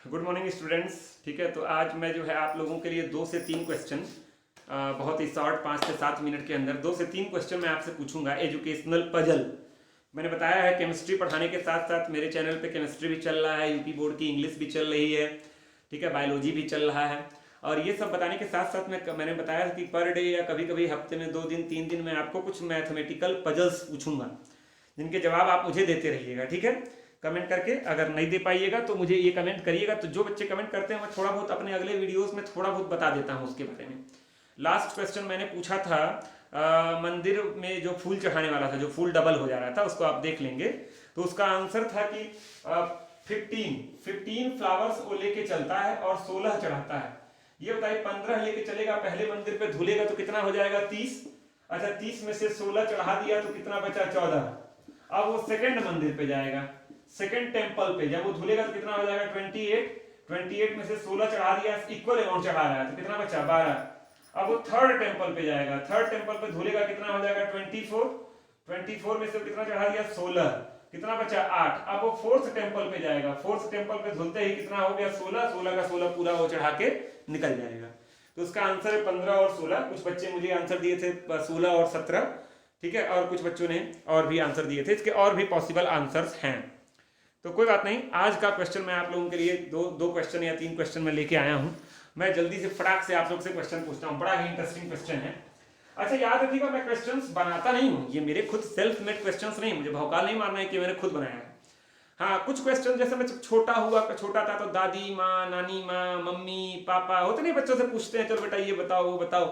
Good morning students. ठीक है, तो आज मैं जो है आप लोगों के लिए 2 से 3 क्वेश्चन बहुत ही शॉर्ट 5 से 7 मिनट के अंदर 2 से 3 क्वेश्चन मैं आपसे पूछूंगा। एजुकेशनल पजल मैंने बताया है, केमिस्ट्री पढ़ाने के साथ साथ मेरे चैनल पे केमिस्ट्री भी चल रहा है, यूपी बोर्ड की इंग्लिश भी चल रही है, ठीक है, बायोलॉजी भी चल रहा है। और ये सब बताने के साथ साथ मैंने बताया कि पर डे या कभी कभी हफ्ते में 2 दिन 3 दिन में आपको कुछ मैथमेटिकल पजल्स पूछूंगा, जिनके जवाब आप मुझे देते रहिएगा। ठीक है, कमेंट करके, अगर नहीं दे पाइएगा तो मुझे ये कमेंट करिएगा। तो जो बच्चे कमेंट करते हैं मैं थोड़ा बहुत अपने अगले वीडियोस में थोड़ा बहुत बता देता हूँ उसके बारे में। लास्ट क्वेश्चन मैंने पूछा था मंदिर में जो फूल चढ़ाने वाला था, जो फूल डबल हो जा रहा था, उसको आप देख लेंगे। तो उसका आंसर था कि 15 फ्लावर्स वो लेके चलता है और 16 चढ़ाता है। ये बताइए, 15 लेके चलेगा, पहले मंदिर पे धुलेगा तो कितना हो जाएगा? 30। अच्छा, 30 में से 16 चढ़ा दिया तो कितना बचा? 14। अब वो सेकंड मंदिर पे जाएगा, सेकंड टेंपल पे, जब वो धुलेगा तो कितना हो जाएगा? 28। 28 में से 16 चढ़ा दिया, इक्वल अमाउंट चढ़ा रहा है, तो कितना बचा? 12। अब वो थर्ड टेंपल पे जाएगा, थर्ड टेंपल पे धुलेगा, कितना हो जाएगा? 24। 24 में से कितना चढ़ा दिया? 16, कितना बचा? 8। अब वो फोर्थ टेंपल पे जाएगा, फोर्थ टेंपल पे धुलते ही कितना हो गया? 16। 16 का 16 पूरा वो चढ़ा के निकल जाएगा। तो उसका आंसर है 15 और 16। कुछ बच्चे मुझे आंसर दिए थे 16 और 17, ठीक है, और कुछ बच्चों ने और भी आंसर दिए थे। इसके और भी पॉसिबल आंसर्स हैं, तो कोई बात नहीं। आज का क्वेश्चन मैं आप लोगों के लिए दो क्वेश्चन या 3 क्वेश्चन में लेके आया हूँ। मैं जल्दी से फटाक से आप लोग से क्वेश्चन पूछता हूँ, बड़ा ही इंटरेस्टिंग क्वेश्चन है। अच्छा, याद रखिएगा, मैं क्वेश्चंस बनाता नहीं हूँ, ये मेरे खुद सेल्फ मेड क्वेश्चंस नहीं, मुझे भौकाल नहीं मारना है कि मैंने खुद बनाया है। हाँ, कुछ क्वेश्चन जैसे मैं छोटा था तो दादी माँ, नानी माँ, मम्मी पापा होते नहीं, बच्चों से पूछते हैं, चलो बेटा ये बताओ वो बताओ।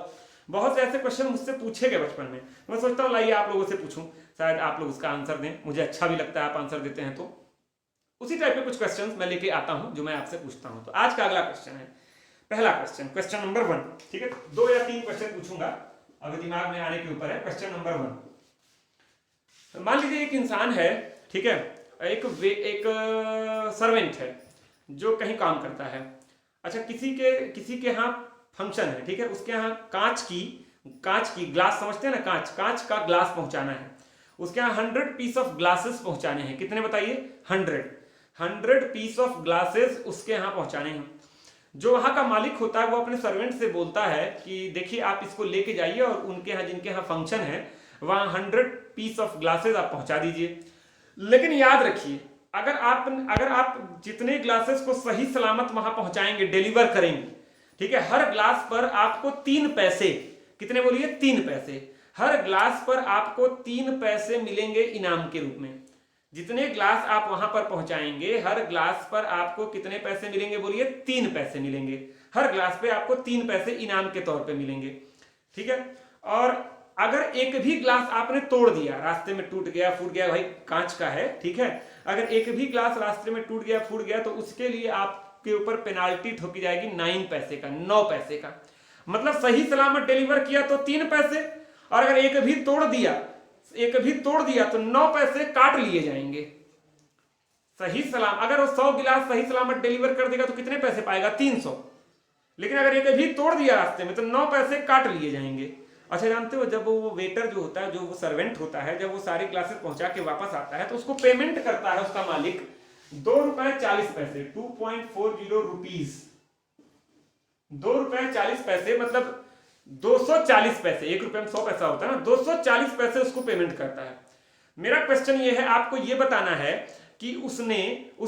बहुत से ऐसे क्वेश्चन मुझसे पूछे गए बचपन में, मैं सोचता हूँ लाइए आप लोगों से पूछूं, शायद आप लोग उसका आंसर दें, मुझे अच्छा भी लगता है आप आंसर देते हैं। तो उसी टाइप के कुछ क्वेश्चंस मैं लेके आता हूं जो मैं आपसे पूछता हूं। तो आज का अगला क्वेश्चन है, पहला क्वेश्चन, क्वेश्चन नंबर 1। ठीक है, 2 या 3 क्वेश्चन पूछूंगा, अभी दिमाग में आने के ऊपर है। क्वेश्चन नंबर 1, मान लीजिए एक इंसान है, ठीक है, एक सर्वेंट है जो कहीं काम करता है। अच्छा, किसी के यहाँ फंक्शन है, ठीक है, उसके यहाँ कांच की ग्लास, समझते हैं ना, कांच का ग्लास पहुंचाना है। उसके यहाँ 100 पीस ऑफ ग्लासेस पहुंचाने हैं। कितने बताइए? 100 पीस ऑफ ग्लासेस उसके यहाँ पहुंचाने हैं। जो वहां का मालिक होता है वो अपने सर्वेंट से बोलता है कि देखिए आप इसको लेके जाइए और उनके यहाँ, जिनके यहाँ फंक्शन है, वहां 100 पीस ऑफ ग्लासेस आप पहुंचा दीजिए। लेकिन याद रखिए, अगर आप जितने ग्लासेस को सही सलामत वहां पहुंचाएंगे, डिलीवर करेंगे, ठीक है, हर ग्लास पर आपको 3 पैसे, कितने बोलिए? 3 पैसे। हर ग्लास पर आपको 3 पैसे मिलेंगे इनाम के रूप में। जितने ग्लास आप वहां पर पहुंचाएंगे, हर ग्लास पर आपको कितने पैसे मिलेंगे? बोलिए, 3 पैसे मिलेंगे। हर ग्लास पे आपको 3 पैसे इनाम के तौर पे मिलेंगे, ठीक है। और अगर एक भी ग्लास आपने तोड़ दिया, रास्ते में टूट गया, फूट गया, भाई कांच का है, ठीक है, अगर एक भी ग्लास रास्ते में टूट गया, फूट गया, तो उसके लिए आपके ऊपर पेनाल्टी ठोकी जाएगी 9 पैसे का, 9 पैसे का। मतलब सही सलामत डिलीवर किया तो 3 पैसे, और अगर एक भी तोड़ दिया तो 9 पैसे काट लिए जाएंगे। सही सलाम, अगर वो 100 गिलास सही सलामत डिलीवर कर देगा तो कितने पैसे पाएगा? 300। लेकिन अगर एक भी तोड़ दिया रास्ते में तो 9 पैसे काट लिए जाएंगे। अच्छा, जानते हो, जब वो वेटर जो होता है, जो वो सर्वेंट होता है, जब वो सारी ग्लासेस पहुंचा के वापस आता है तो उसको पेमेंट करता है उसका मालिक ₹2.40, 2.40 रुपीज, ₹2.40, मतलब 240 पैसे। 1 रुपये में 100 पैसा होता है ना, 240 पैसे उसको पेमेंट करता है। मेरा क्वेश्चन ये है, आपको ये बताना है कि उस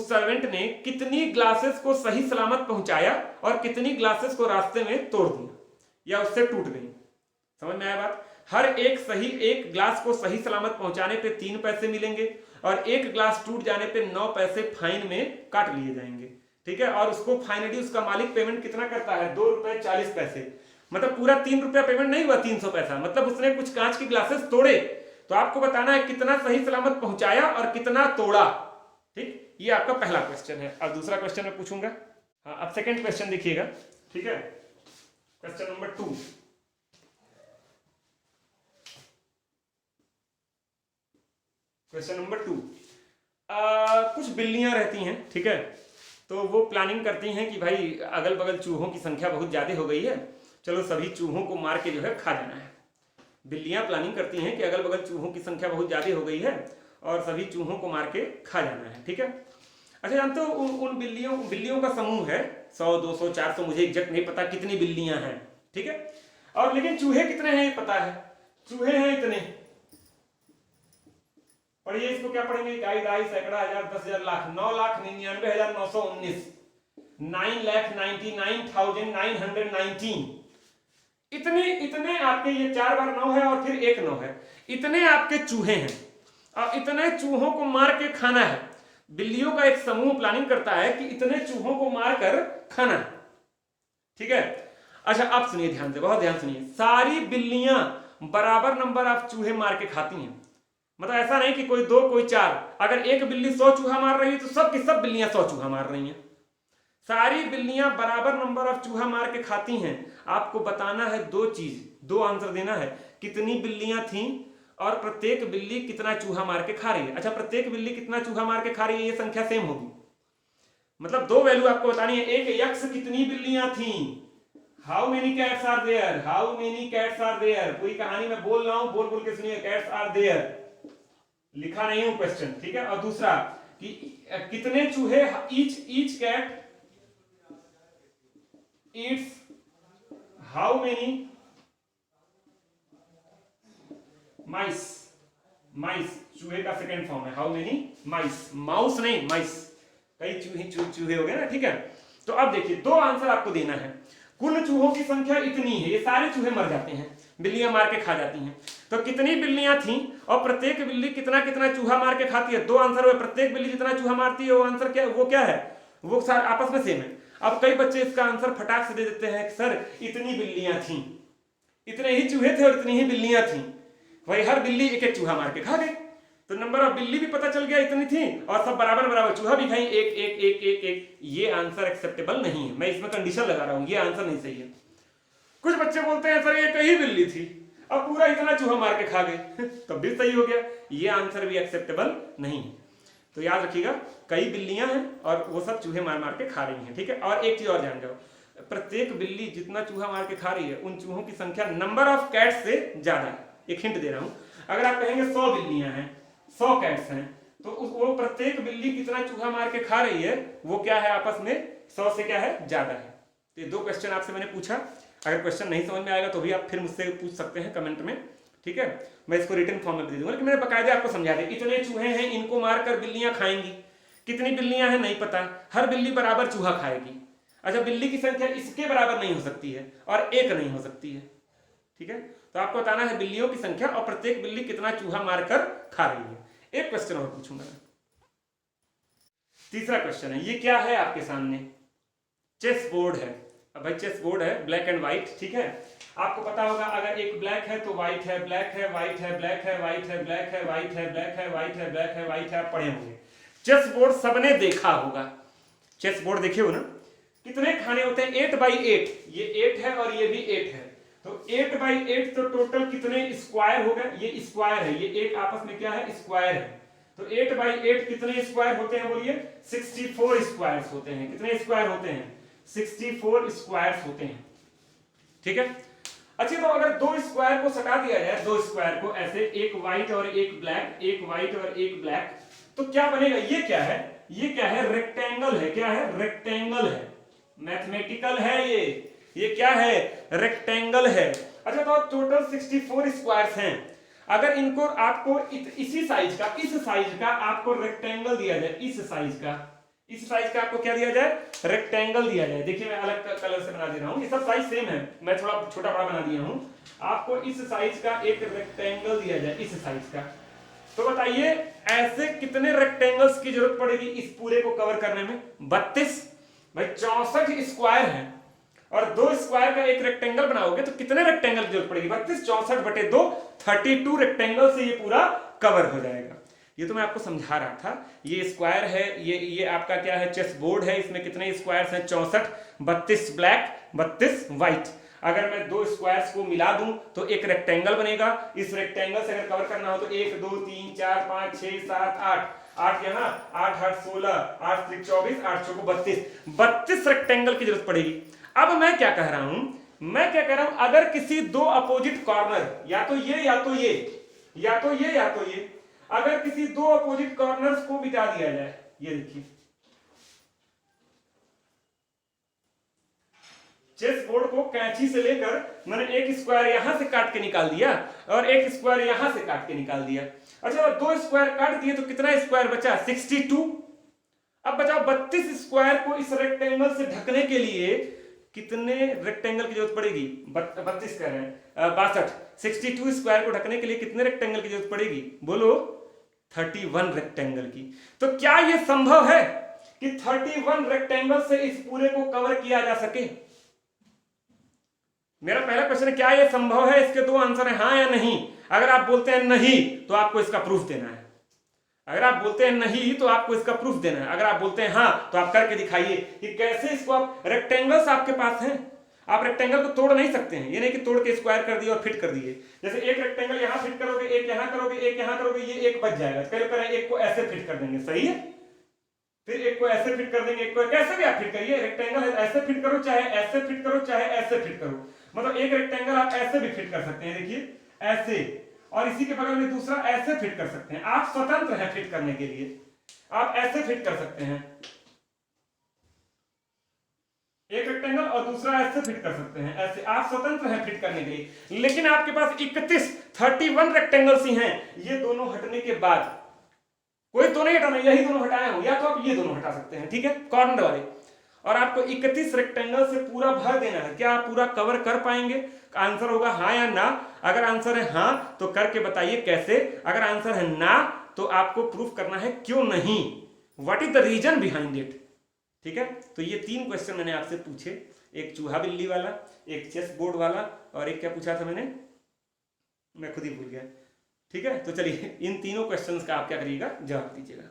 सर्वेंट ने कितनी ग्लासेस को सही सलामत पहुंचाया और कितनी ग्लासेस को रास्ते में तोड़ दिया या उससे टूट गई। समझ में आया बात? हर एक ग्लास को सही सलामत पहुंचाने पे 3 पैसे मिलेंगे और एक ग्लास टूट जाने पे 9 पैसे फाइन में काट लिए जाएंगे, ठीक है। और उसको फाइनली उसका मालिक पेमेंट कितना करता है? ₹2.40। मतलब पूरा 3 रुपया पेमेंट नहीं हुआ, 300 पैसा, मतलब उसने कुछ कांच की ग्लासेस तोड़े। तो आपको बताना है कितना सही सलामत पहुंचाया और कितना तोड़ा, ठीक। ये आपका पहला क्वेश्चन है। अब दूसरा क्वेश्चन मैं पूछूंगा। हाँ, अब सेकंड क्वेश्चन देखिएगा, ठीक है, क्वेश्चन नंबर 2। क्वेश्चन नंबर 2, कुछ बिल्लियां रहती हैं, ठीक है, तो वो प्लानिंग करती हैं कि भाई अगल बगल चूहों की संख्या बहुत ज्यादा हो गई है, चलो सभी चूहों को मार के जो है खा जाना है। बिल्लियां प्लानिंग करती हैं कि अगल बगल चूहों की संख्या बहुत ज्यादा हो गई है और सभी चूहों को मार के खा जाना है, ठीक है। अच्छा जानते हो उन बिल्लियों का समूह है 100 200 400, मुझे एग्जैक्ट नहीं पता कितनी बिल्लियां हैं, ठीक है। और लेकिन चूहे कितने हैं ये पता है, चूहे हैं इतने। पढ़िए इसको, क्या पढ़ेंगे, इकाई, दहाई, सैकड़ा, हजार, 10,000, लाख। 9,99,919, 9,99,919। इतने आपके, ये 4 बार 9 है और फिर एक 9 है, इतने आपके चूहे हैं। और इतने चूहों को मार के खाना है। बिल्लियों का एक समूह प्लानिंग करता है कि इतने चूहों को मार कर खाना है, ठीक है। अच्छा अब सुनिए ध्यान से, बहुत ध्यान सुनिए। सारी बिल्लियां बराबर नंबर ऑफ चूहे मार के खाती हैं। मतलब ऐसा नहीं कि कोई 2 कोई 4। अगर एक बिल्ली 100 चूहा मार रही है तो सब की सब बिल्लियां 100 चूहा मार रही हैं। सारी बिल्लियां बराबर नंबर ऑफ चूहा मार के खाती हैं। आपको बताना है 2 चीज, 2 आंसर देना है, कितनी बिल्लियां थी और प्रत्येक बिल्ली कितना चूहा मार के खा रही है। अच्छा प्रत्येक बिल्ली कितना चूहा मार के खा रही है, ये संख्या सेम होगी। मतलब 2 वैल्यू आपको बतानी है। एक यक्ष कितनी बिल्लियां थी, how many cats are there, how many cats are there. पूरी कहानी में बोल रहा हूं, बोल बोल के सुनिए, कैट्स आर देयर, लिखा नहीं हूं क्वेश्चन, ठीक है। और दूसरा कि कितने चूहे, each cat eats how many mice. Mice चूहे का सेकेंड फॉर्म है, हाउ मेनी माइस, माउस नहीं माइस, कई चूहे हो गए ना, ठीक है। तो अब देखिए 2 आंसर आपको देना है। कुल चूहों की संख्या इतनी है, ये सारे चूहे मर जाते हैं, बिल्लियां मार के खा जाती हैं। तो कितनी बिल्लियां थी और प्रत्येक बिल्ली कितना कितना चूहा मार के खाती है। 2 आंसर हुए, प्रत्येक बिल्ली जितना चूहा मारती है वो आंसर क्या, वो क्या है, वो सारे आपस में सेम है। अब कई बच्चे इसका आंसर फटाक से दे देते हैं कि सर इतनी बिल्लियां थी, इतने ही चूहे थे और इतनी ही बिल्लियां थी, वही हर बिल्ली एक एक चूहा मार के खा गई। तो नंबर ऑफ बिल्ली भी पता चल गया इतनी थी और सब बराबर बराबर चूहा भी खाई, एक एक एक एक एक। ये आंसर एक्सेप्टेबल नहीं है, मैं इसमें कंडीशन लगा रहा हूं, ये आंसर नहीं सही है। कुछ बच्चे बोलते हैं सर एक ही बिल्ली थी अब पूरा इतना चूहा मार के खा गए तब भी सही हो गया, ये आंसर भी एक्सेप्टेबल नहीं है। तो याद रखिएगा कई बिल्लियां हैं और वो सब चूहे मार मार के खा रही हैं, ठीक है। और एक चीज और जान जाओ, प्रत्येक बिल्ली जितना चूहा मार के खा रही है उन चूहों की संख्या नंबर ऑफ कैट्स से ज्यादा है। एक हिंट दे रहा हूं, अगर आप कहेंगे 100 बिल्लियां हैं, 100 कैट्स हैं, तो वो प्रत्येक बिल्ली कितना चूहा मार के खा रही है वो क्या है, आपस में 100 से क्या है, ज्यादा है। तो ये 2 क्वेश्चन आपसे मैंने पूछा। अगर क्वेश्चन नहीं समझ में आएगा तो भी आप फिर मुझसे पूछ सकते हैं कमेंट में, ठीक है। मैं इसको रिटन फॉर्म में दे दूंगा, लेकिन मैंने बकायदा आपको समझा दिया। इतने चूहे हैं, इनको मारकर बिल्लियां खाएंगी। कितनी बिल्लियां हैं नहीं पता, हर बिल्ली बराबर चूहा खाएगी। अच्छा बिल्ली की संख्या इसके बराबर नहीं हो सकती है और एक नहीं हो सकती है, ठीक है। तो आपको बताना है बिल्लियों की संख्या और प्रत्येक बिल्ली कितना चूहा मारकर खा रही है। एक क्वेश्चन और पूछूंगा, तीसरा क्वेश्चन है, ये क्या है आपके सामने, चेस बोर्ड है। अब भाई चेस बोर्ड है, ब्लैक एंड व्हाइट, ठीक है। आपको पता होगा अगर एक ब्लैक है तो व्हाइट है, ब्लैक है व्हाइट है, ब्लैक है व्हाइट है, ब्लैक है व्हाइट है, ब्लैक है व्हाइट है, ब्लैक है व्हाइट है, आप पढ़े होंगे। चेस बोर्ड सबने देखा होगा, चेस बोर्ड देखे हो ना, कितने खाने होते हैं, 8x8, ये 8 है और ये भी 8 है, तो 8x8 तो टोटल कितने स्क्वायर हो गए, ये स्क्वायर है, ये एक आपस में क्या है, स्क्वायर है। तो 8x8 कितने स्क्वायर होते हैं बोलिए, 64 स्क्वायर्स होते हैं। कितने स्क्वायर होते हैं, 64 स्क्वायर्स होते हैं, ठीक है। अच्छा तो अगर 2 स्क्वायर को सटा दिया जाए, 2 स्क्वायर को ऐसे, एक व्हाइट और एक ब्लैक, एक व्हाइट और एक ब्लैक, तो क्या बनेगा, ये क्या है, ये क्या है, रेक्टेंगल है। क्या है, रेक्टेंगल है, मैथमेटिकल है ये क्या है, रेक्टेंगल है। अच्छा तो टोटल 64 स्क्वायर्स हैं। अगर इनको आपको इसी साइज का, इस साइज का आपको रेक्टेंगल दिया जाए, इस साइज का आपको क्या दिया जाए, रेक्टेंगल दिया जाए। देखिए मैं अलग कलर से बना दे रहा हूं, ये सब साइज सेम है, मैं थोड़ा छोटा बड़ा बना दिया हूं। आपको इस साइज का एक रेक्टेंगल दिया जाए, इस साइज का, तो बताइए ऐसे कितने रेक्टेंगल्स की जरूरत पड़ेगी इस पूरे को कवर करने में, 32। भाई 64 स्क्वायर है और 2 स्क्वायर का एक रेक्टेंगल बनाओगे तो कितने रेक्टेंगल की जरूरत पड़ेगी, 32, 64/2, 32 रेक्टेंगल से ये पूरा कवर हो जाएगा। ये तो मैं आपको समझा रहा था। ये स्क्वायर है, ये आपका क्या है, चेस बोर्ड है, इसमें कितने स्क्वायर्स हैं, 64, 32 ब्लैक, 32 व्हाइट। अगर मैं 2 स्क्वायर्स को मिला दूं तो एक रेक्टेंगल बनेगा। इस रेक्टेंगल से अगर कवर करना हो तो 1 2 3 4 5 6 7 8, 8 यहाँ, 8 8 16, 8 3 24, 8 4 32, 32 रेक्टेंगल की जरूरत पड़ेगी। अब मैं क्या कह रहा हूं, अगर किसी 2 अपोजिट कॉर्नर, या तो ये या तो ये, या तो ये या तो ये, अगर किसी 2 अपोजिट कॉर्नर्स को मिटा दिया जाए, ये देखिए चेस बोर्ड को कैंची से लेकर मैंने एक स्क्वायर यहां से काट के निकाल दिया और एक स्क्वायर यहां से काट के निकाल दिया। अच्छा, दो स्क्वायर काट दिए तो कितना स्क्वायर बचा? 62। अब बचाओ 32 स्क्वायर को इस रेक्टेंगल से ढकने के लिए कितने रेक्टेंगल की जरूरत पड़ेगी? 32 कह रहे हैं, 62। 62 स्क्वायर को ढकने के लिए कितने रेक्टेंगल की जरूरत पड़ेगी? बोलो 31 रेक्टेंगल की। तो क्या यह संभव है कि 31 रेक्टेंगल से इस पूरे को कवर किया जा सके? मेरा पहला क्वेश्चन है, क्या यह संभव है? इसके दो आंसर है, हाँ या नहीं। अगर आप बोलते हैं नहीं तो आपको इसका प्रूफ देना है। अगर आप बोलते हैं नहीं तो आपको इसका प्रूफ देना है। अगर आप बोलते हैं हाँ तो आप करके दिखाइए कि कैसे इसको आप, रेक्टेंगल्स आपके पास हैं, आप रेक्टेंगल को तोड़ नहीं सकते हैं। ये नहीं कि तोड़ के स्क्वायर कर दिए और फिट कर दिए। जैसे एक रेक्टेंगल यहां फिट करोगे, एक यहां करोगे, एक यहां करोगे, ये एक बच जाएगा। पहले करें एक को ऐसे फिट कर देंगे, सही है, फिर एक को ऐसे फिट कर देंगे, एक को कैसे भी आप फिट करिए। रेक्टेंगल ऐसे फिट करो, चाहे ऐसे फिट करो, चाहे ऐसे फिट करो। मतलब एक रेक्टेंगल आप ऐसे भी फिट कर सकते हैं, देखिए ऐसे, और इसी के बगल में दूसरा ऐसे फिट कर सकते हैं। आप स्वतंत्र हैं फिट करने के लिए, आप ऐसे फिट कर सकते हैं एक रेक्टेंगल और दूसरा ऐसे फिट कर सकते हैं, ऐसे आप स्वतंत्र हैं फिट करने के लिए। लेकिन आपके पास 31 रेक्टेंगल्स ही हैं। ये दोनों हटने के बाद, कोई तो नहीं हटाना, यही दोनों हटाए हो, या तो आप ये दोनों हटा सकते हैं, ठीक है, कॉर्नर वाले, और आपको 31 रेक्टेंगल से पूरा भर देना है। क्या आप पूरा कवर कर पाएंगे? आंसर होगा हाँ या ना। अगर आंसर है हाँ तो करके बताइए कैसे। अगर आंसर है ना तो आपको प्रूफ करना है क्यों नहीं, what is the reason behind it. ठीक है, तो ये 3 क्वेश्चन मैंने आपसे पूछे, एक चूहा बिल्ली वाला, एक चेस बोर्ड वाला, और एक क्या पूछा था मैंने, मैं खुद ही भूल गया। ठीक है, तो चलिए इन तीनों क्वेश्चंस का आप क्या करिएगा, जवाब दीजिएगा।